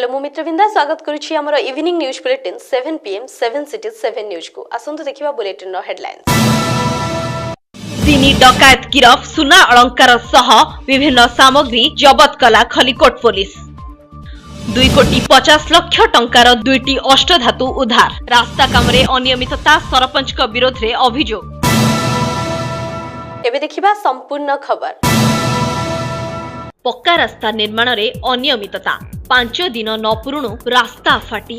मु मित्रविंदा स्वागत करुछि हमर evening news bulletin 7 PM 7 cities 7 news को आसंतु देखिबा बुलेटिन रो हेडलाइंस। दिनी डकायत गिरफ सुना अलंकार सह विभिन्न सामग्री जबत कला खलिकोट पुलिस 2,50,00,000 टंकार 2टी अष्टधातु उद्धार रास्ता कामरे अनियमितता सरपंच को विरोध रे अभियोग। एबे देखिबा संपूर्ण खबर। पक्का रास्ता निर्माण रे अनियमितता 5 दिन न पुरुणु रास्ता फाटी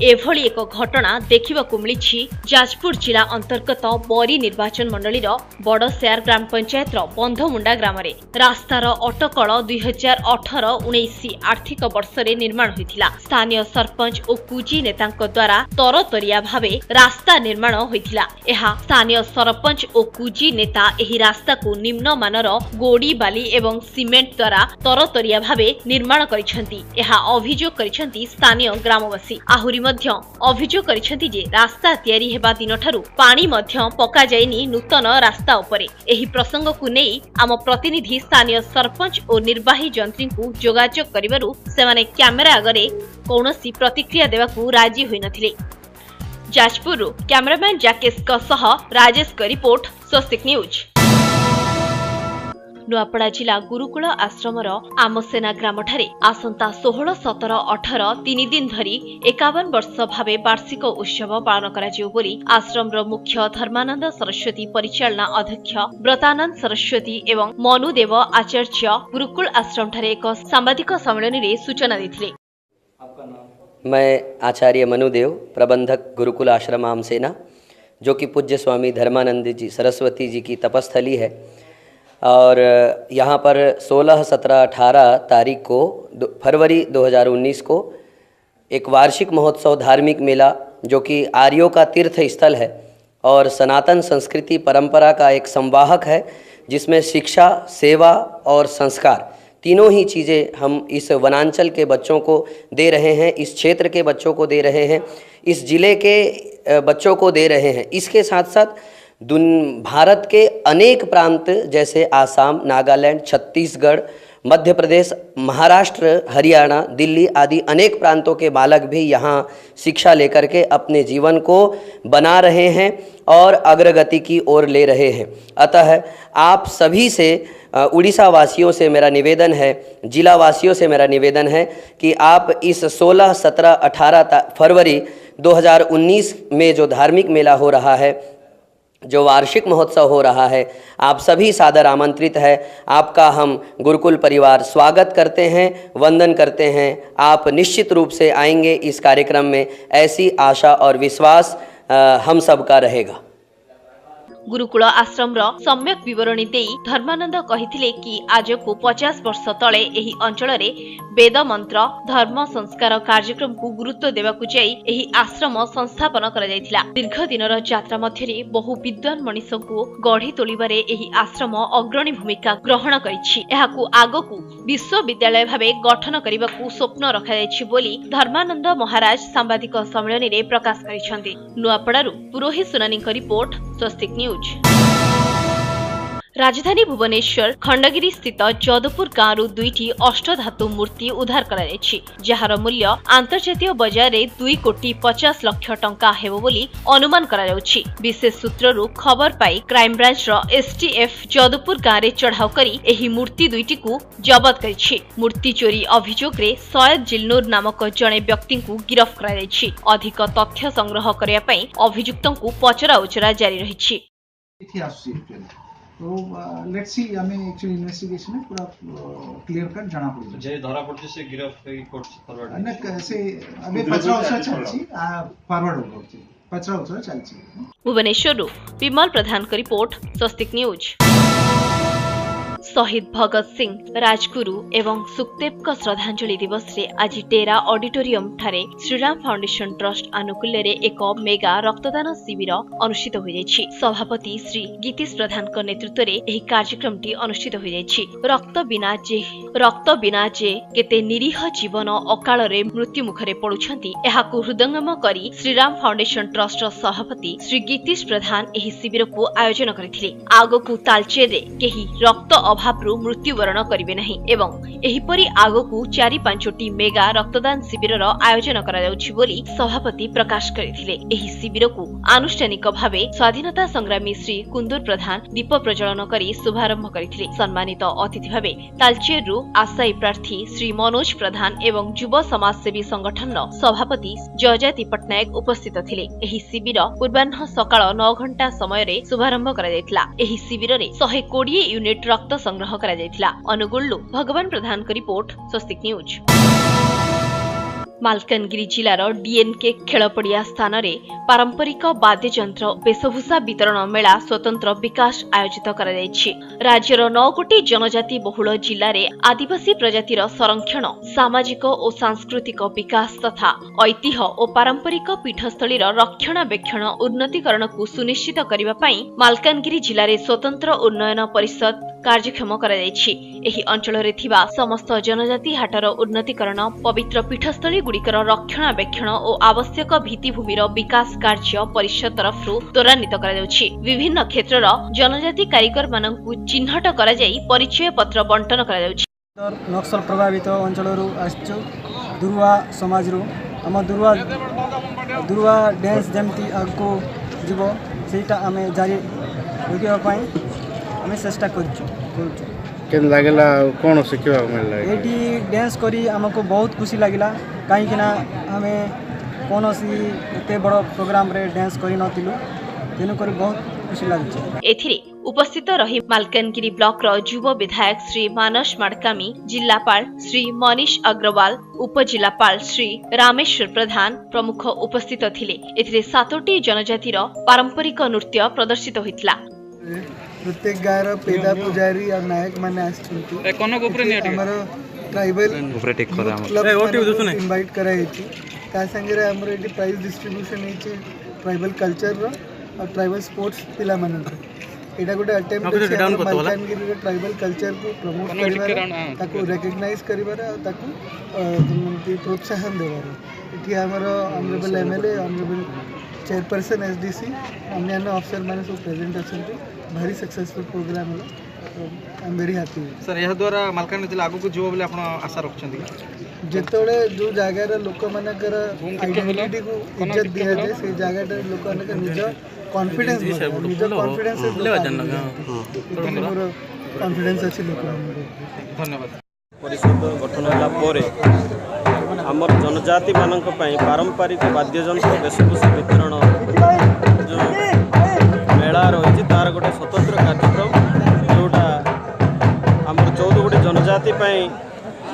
एभली एक घटना देखिबाकु मिलिछि जाजपुर जिला अंतर्गत बरी निर्वाचन मंडली बड़सेयार ग्राम पंचायत बंधमुंडा ग्राम रे रास्तार अटकल 2018-19 आर्थिक वर्ष रे निर्माण होइथिला। स्थानीय सरपंच और कुजी नेतांक द्वारा तरतरिया भावे रास्ता निर्माण होइथिला। एहा स्थानीय सरपंच और कुजी नेता एही रास्ता को निम्न मानर गोड़ी बाली एवं सीमेंट द्वारा तरतरिया भावे निर्माण करिसेंती। अभियोग करिसेंती स्थानीय ग्रामवासी। आहुरी मध्य अभियोग करिसेंती जे रास्ता तयारी हेबा दिन ठारू पानी मध्य पका जायनी नूतन रास्ता उपरे। एही प्रसंग को नेई आम प्रतिनिधि स्थानीय सरपंच और निर्वाही जंत्री को जोगाजोग करिबारु सेमाने कैमेरा आगरे कौनसी प्रतिक्रिया देबाकू राजी होई नथिले। जाजपुर कैमरामैन जाकेश सह राजेश का रिपोर्ट, स्वस्तिक न्यूज। नुआपड़ा जिला गुरुकुल आश्रमर आमसेना ग्राम ठारे आसंता 16, 17, 18 3 दिन धरी 51 वर्ष भावे वार्षिक उत्सव पालन कराजियो बोली आश्रमर मुख्य धर्मानंद सरस्वती परिचालना अध्यक्ष व्रतानंद सरस्वती एवं मनुदेव आचार्य गुरुकुल आश्रम ठारे एक सांबादिक सम्मेलन रे सूचना देथिले। मैं आचार्य मनुदेव, प्रबंधक गुरुकुल आश्रम आमसेना, जो कि पूज्य स्वामी धर्मानंद जी सरस्वती जी की तपस्थली है, और यहाँ पर 16, 17, 18 तारीख को फरवरी 2019 को एक वार्षिक महोत्सव धार्मिक मेला, जो कि आर्यों का तीर्थ स्थल है और सनातन संस्कृति परंपरा का एक संवाहक है, जिसमें शिक्षा, सेवा और संस्कार तीनों ही चीज़ें हम इस वनांचल के बच्चों को दे रहे हैं, इस क्षेत्र के बच्चों को दे रहे हैं, इस जिले के बच्चों को दे रहे हैं। इसके साथ साथ भारत के अनेक प्रांत जैसे आसाम, नागालैंड, छत्तीसगढ़, मध्य प्रदेश, महाराष्ट्र, हरियाणा, दिल्ली आदि अनेक प्रांतों के बालक भी यहाँ शिक्षा लेकर के अपने जीवन को बना रहे हैं और अग्रगति की ओर ले रहे हैं। अतः आप सभी से, उड़ीसा वासियों से मेरा निवेदन है, जिला वासियों से मेरा निवेदन है कि आप इस 16, 17, 18 फरवरी 2019 में जो धार्मिक मेला हो रहा है, जो वार्षिक महोत्सव हो रहा है, आप सभी सादर आमंत्रित है। आपका हम गुरुकुल परिवार स्वागत करते हैं, वंदन करते हैं। आप निश्चित रूप से आएंगे इस कार्यक्रम में, ऐसी आशा और विश्वास हम सबका रहेगा। गुरुकुल आश्रम सम्यक विवरणी देई धर्मानंद कहिथिले कि आज को 50 वर्ष तले एही अंचल रे वेद मंत्र धर्म संस्कार कार्यक्रम को गुरुत्व देवाकु जाई एही आश्रम संस्थापन करा जायथिला। दीर्घ दिनर यात्रा मध्यरे बहु विद्वान मनीष को गढ़ी तोलिबारे एही आश्रम अग्रणी भूमिका ग्रहण करिछि। एहाकु आगकु विश्वविद्यालय भावे गठन करिबाकु स्वप्न रखा जायछि बोली धर्मानंद महाराज सांबादिक सम्मेलन रे प्रकाश करिसथि। नुआपड़ारु पुरोहित सुनानी का रिपोर्ट, स्वस्तिक न्यूज। राजधानी भुवनेश्वर खंडगिरी स्थित जदपुर गांव 2टी अष्टधातु मूर्ति उद्धार कराଯାଇଛି, जार मूल्य अंतर्जातीय बजार रे 2,50,00,000 टंका हेबो बोली अनुमान कराଯାଉଛି। विशेष सूत्ररू खबर पाई क्राइम ब्रांच रो एसटीएफ जदपुर गांव रे चढ़ाऊ करी एही मूर्ति 2टी को जब्त करिछि। मूर्ति चोरी अभियोग रे सयद जिलनूर नामक जणे व्यक्ति को गिरफ्त कराଯାଇଛି। अधिक तथ्य संग्रह करिया पई अभियुक्तों को पचरा उचरा जारी रहिछि। तो लेट्स सी हमें एक्चुअली इन्वेस्टिगेशन में पूरा क्लियर कट जाना पड़ेगा। जे धरा पड़ছে से गिरफ्तारी कोर्ट फॉरवर्ड ना से अबे पचरा उचरा चलछि फॉरवर्ड हो गछि पचरा उचरा चलछि। भुवनेश्वर विमल प्रधान का रिपोर्ट, स्वस्तिक न्यूज। शहीद भगत सिंह, राजगुरु एवं सुखदेव का श्रद्धांजलि दिवस रे आज डेरा ऑडिटोरियम ठारे श्रीराम फाउंडेशन ट्रस्ट आनुकूल्य रे एक मेगा रक्तदान शिविर अनुष्ठित हो जायछि। सभापति श्री गीतेश प्रधान का नेतृत्व रे एही कार्यक्रमटी अनुष्ठित हो जायछि। रक्त बिना जे केते निरीह जीवन अकाल रे मृत्यु मुखरे पड़ुछंती, एहाकु हृदयंगम करी श्रीराम फाउंडेशन ट्रस्ट सभापति श्री गीतेश प्रधान एही शिविर को आयोजन करथिले। आगो को तालचेर रे केही रक्त अभावरू मृत्युवरण करिवे नाही एवं एहिपरि आगकू 4-5टी मेगा रक्तदान शिविरर आयोजन करा जाउछि बोली सभापति प्रकाश करिथिले। एही शिविरकू आनुष्ठानिक भावे स्वाधीनता संग्रामी श्री कुंदूर प्रधान दीप प्रज्वलन करी शुभारंभ करिथिले। सम्मानित अतिथि भावे तालचेरु आशायी प्रार्थी श्री मनोज प्रधान एवं युव समाजसेवी संगठन सभापति जयजाति पट्टनायक उपस्थित थिले। एही शिविर पूर्वाह्न सकाळ 9 घंटा समय रे शुभारंभ करा जायतिला। एही शिविर रे 120 यूनिट रक्त संग्रह करा जायतिला। अनुगुळलु भगवान प्रधान को रिपोर्ट स्वस्तिक न्यूज। मालकानगिरी जिलार डीएनके खेलपड़िया स्थान रे पारंपरिक वाद्ययंत्र वेशभूषा वितरण मेला स्वतंत्र विकास आयोजित करा जायछि। राज्यर 9 गोटी जनजाति बहुल जिल्ला रे आदिवासी प्रजातिर संरक्षण सामाजिक और सांस्कृतिक विकास तथा ऐतिह्य और पारंपरिक पीठस्थलीर रक्षणाबेक्षण उन्नतीकरण को सुनिश्चित करबा पई मालकानगिरी जिल्ला रे स्वतंत्र उन्नयन परिषद कार्यक्षम करा जायछि। एही अंचल रे थिबा समस्त जनजाति हाटर उन्नतीकरण पवित्र पीठस्थली गुड़िकर रक्षणाबेक्षण और आवश्यक भित्तिभूमिर विकास कार्य परिषद तरफरु त्वरान्वित करा जाउछि। विभिन्न क्षेत्रर जनजाति कारीगर मानकु चिन्हट करा जाई परिचय पत्र बंटन करा जाउछि। नक्सल प्रभावित अंचलरू आसछु दुर्वा समाजरू हम दुर्वा डांस जमती आगको जीव सेटा आमे जारी रखिबा पई आमे चेष्टा करछु। केन लागला कोन सिखिबा मिलला एटी डांस करी हमको बहुत खुशी लागिला काहे कि ना हमें कोनोसी एते बड़ प्रोग्राम रे डांस करी नथिलु तेनु करी बहुत खुशी लागछ। एथिरे उपस्थित रही मालकानगिरी ब्लॉक रो युव विधायक श्री मानस माडकामी, जिलापाल श्री मनीष अग्रवाल, उपजिलापाल श्री रामेश्वर प्रधान प्रमुख उपस्थित थिले। एथिरे 7टी जनजातिर पारंपरिक नृत्य प्रदर्शित होइतला। प्रत्येक गायर पेदा पुजारी और नायक माने आछथि हमर ट्राइबल इनवाइट कराइछि ता संगे हमर एटी प्राइज डिस्ट्रीब्यूशन हेछि ट्राइबल कल्चर रो और ट्राइबल स्पोर्ट्स पिला मानन एटा गोटे अटेम्प्ट अछि मालकानगिरी रो ट्राइबल कल्चर को प्रमोट करिबार ताको रिकॉग्नाइज करिबार ताको प्रोत्साहन देबार एठी हमर honourable MLA honourable chairperson SDC अन्य अफसर माने सब प्रेजेंट अछंती। भारी सक्सेसफुल प्रोग्राम है। I am very happy sir. यह द्वारा मालकानगिरी जिला आगु को जो बोले आपण आशा रखछंती जेतोळे जो जगार लोक मानकर आइडेंटिटी को इज्जत दिया जाए से जगार लोक मानकर निज कॉन्फिडेंस कॉन्फिडेंस अछि लोक। धन्यवाद। परिषद गठन होला परे हमर जनजाति मानक पई पारंपरिक वाद्ययंत्र वेशभूषा वितरण जो मेला रही तार गोटे स्वतंत्र कार्यक्रम जोटा आम 14 गोटे जनजाति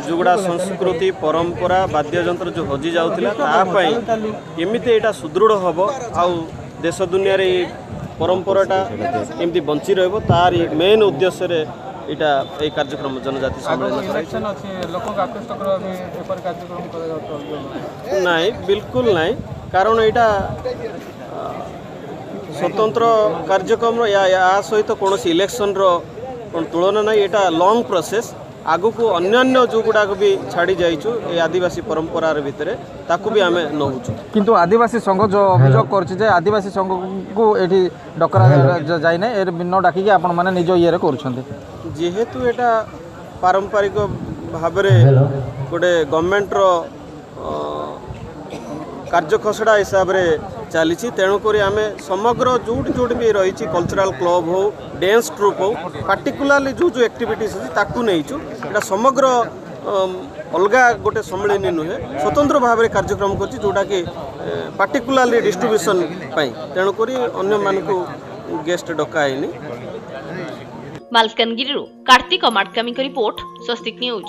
जोगुड़ा संस्कृति परंपरा वाद्ययंत्र जो हजि जाऊला एमती यहाँ सुदृढ़ हम आउ देश दुनिया रे परंपराटा एमती बंची रहिबो तार मेन उद्देश्य यहाँ ये कार्यक्रम जनजाति नहीं बिल्कुल नहीं कारण यहाँ स्वतंत्र कार्यक्रम या सहित कौन इलेक्शन तुलना नहीं यहाँ लॉन्ग प्रोसेस आगु को अन्य जो गुड़ाक भी छाड़ी जाइचु ये आदिवासी परंपरा भितर ताकू भी आमे नहुचु किंतु आदिवासी संघ जो अभियोग करछि जे आदिवासी संघ को एठी डकरा जाय नै ए बिनो डाकी आपण माने निज इये करछन्ते जेहेतु एटा पारंपरिक भाव गोटे गवर्नमेंट रो कार्यखसड़ा हिसाब रे चली तेणुक आम समग्र जोटी जोटी भी रही कल्चरल क्लब हो डांस ट्रुप हो पार्टिकुलारली जो जो एक्टिविटीज अच्छी नहीं समग्र अलग गोटे सम्मिलनी नुहे स्वतंत्र भाव में कार्यक्रम कर जोटा कि पार्टिकुलारली डिस्ट्रीब्यूशन तेणुक अन्य मानकु गेस्ट डकाइनी। मालकानगिरी कार्तिक माडकामी को रिपोर्ट स्वस्तिक न्यूज।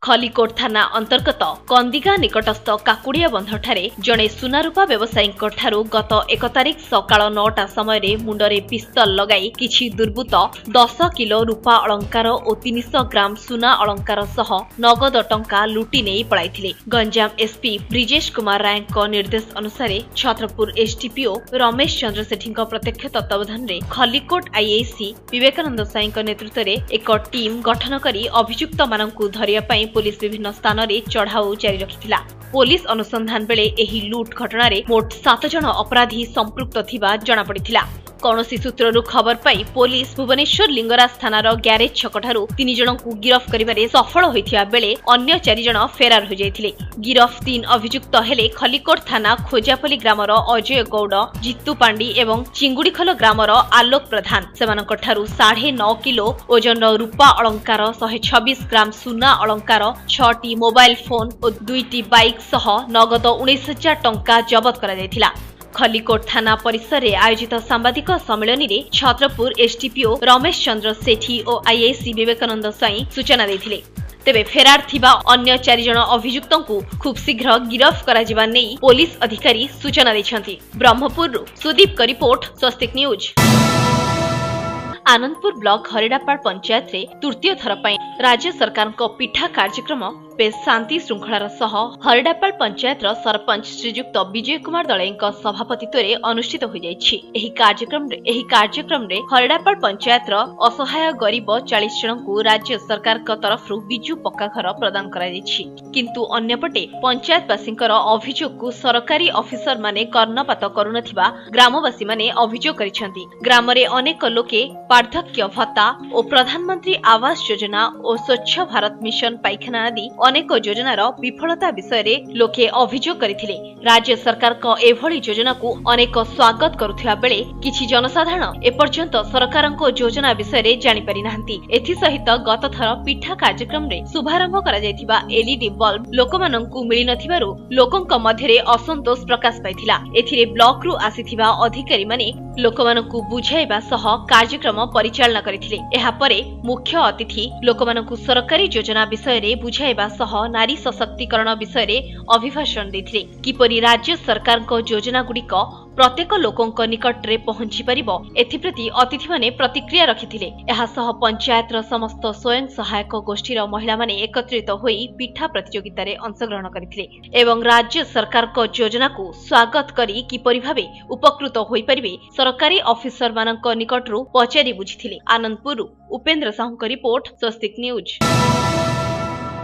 खलिकोट थाना अंतर्गत कंदिगा निकटस्थ काकुड़िया बंधठारे जड़े सुनारूपा व्यवसायी गत 1 तारिख सकाळ 9टा समय मुंडरे पिस्तल लगाई किछि दुर्बृत्त 10 किलो रूपा अलंकार और 300 ग्राम सुना अलंकार सह नगद टंका लुटी नहीं पड़ाइथिले। गंजाम एसपी ब्रिजेश कुमार राय निर्देश अनुसार छत्रपुर एसडीपीओ रमेश चंद्र सेठी प्रत्यक्ष तत्वावधान में खलिकोट आईआईसी विवेकानंद साई नेतृत्व में एक टीम गठन कर अभियुक्त मानकु धरिया पुलिस विभिन्न स्थान में चढ़ाऊ जारी रखिथिला। पुलिस अनुसंधान बेले एही लूट घटना रे मोट 7 जन अपराधी संपृक्त थिबा जणा पड़िथिला। कौनसी सूत्ररू खबर पाई पुलिस भुवनेश्वर लिंगराज थानार ग्यारेज छकठारू 3 जनकू गिरफ करिबारे सफल होइथिया बेले अन्य 4 जन फेरार हो जाइथिले। गिरफ 3 अभियुक्त हेले खलिकोट थाना खोजापली ग्रामर अजय गौड़, जितू पांडी एवं चिंगुड़ीखल ग्रामर आलोक प्रधान। सेमानकठारू 9.5 किलो ओजन रूपा अलंकार, 126 ग्राम सुना अलंकार, 6टी मोबाइल फोन और 2टी बाइक सह नगद 19,000 टंका जबत करा जायथिला। खलिकोट थाना परिसर में आयोजित सांबादिक सम्मेलन में छत्रपुर एसडीपीओ रमेश चंद्र सेठी और आईआईसी विवेकानंद स्वाई सूचना देथिले। तेबे फेरार थिबा अन्य 4 जन अभियुक्तंकु खूब शीघ्र गिरफ करा जिबा नै पुलिस अधिकारी सूचना दैछन्ति। ब्रह्मपुर सुदीप का रिपोर्ट, स्वस्तिक न्यूज। आनंदपुर ब्लॉक हरिडापाड़ पंचायत रे तृतीय थर पई राज्य सरकार को पिठा कार्यक्रम बेस शांति श्रृंखलार सह हरिडापाड़ पंचायत सरपंच श्रीजुक्त विजय कुमार दलैंक सभापतित्व रे अनुष्ठित हो जायछि। एही कार्यक्रम रे हरिडापाड़ पंचायत असहाय गरीब 40 जन को राज्य सरकार का तरफ बिजु पक्का घर प्रदान करा जायछि। किंतु अन्यपटे पंचायतवासींकर अभियोग को सरकारी ऑफिसर माने कर्णपात करुनथिबा ग्रामवासी माने अभियोग करिसेंति। ग्राम रे अनेक लोके वार्धक्य भत्ता और प्रधानमंत्री आवास योजना और स्वच्छ भारत मिशन पाइखाना आदि अनेक योजनार विफलता विषय रे लोके अभियोग करिथिले। राज्य सरकार को एभली योजना को अनेक स्वागत करुथिबा बेले किछि जनसाधारण एपर्यंत सरकारक योजना विषय रे जानि पारि नाहंती। एथि सहित गत थर पिठा कार्यक्रम रे शुभारंभ करा जायथिबा एलईडी बल्ब लोकमानंकु मिलि नथिबारु लोकंक मध्यरे असंतोष प्रकाश पाइथिला। एथिरे ब्लॉक रु आसीथिबा अधिकारी माने लोकमानंकु बुझाइबा सह कार्यक्रम परिचालना करिथिले। एहा परे मुख्य अतिथि लोकमानंकु सरकारी योजना विषय रे बुझाइबा सह नारी सशक्तिकरण विषय रे अभिभाषण दैथिले। किपरि राज्य सरकार को योजना गुडिक प्रत्येक लोकंक निकट रे पहुंची परिबो एथिप्रति अतिथि माने प्रतिक्रिया रखिथिले। एहा सह पंचायत रो समस्त स्वयं सहायक गोष्ठीर महिला माने एकत्रित होई पिठा प्रतियोगिता रे अंशग्रहण करिथिले एवं राज्य सरकार को योजना को स्वागत करी किपरि भाबे उपकृत होई परिबे सरकारी ऑफिसर मानक निकट रो पचारि बुझिथिले। आनंदपुर उपेंद्र साहू का रिपोर्ट, स्वस्तिक न्यूज।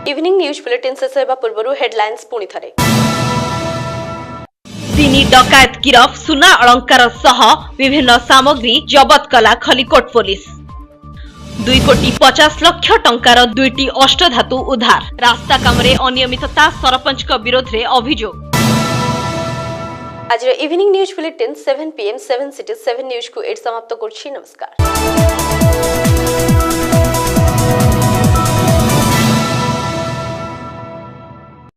इवनिंग न्यूज बुलेटिन से सेवा पूर्व हेडलाइंस पुणी थरे। 3 डकायत गिरफ, सुना अलंकार सह विभिन्न सामग्री जबत कला खलिकोट पुलिस। 2,50,00,000 टंकार 2टी अष्टधातु उद्धार। रास्ता काम रे अनियमितता सरपंच का विरोध रे अभियोग। आज evening news bulletin 7 PM 7 city 7 news को एड समाप्त करछि। नमस्कार।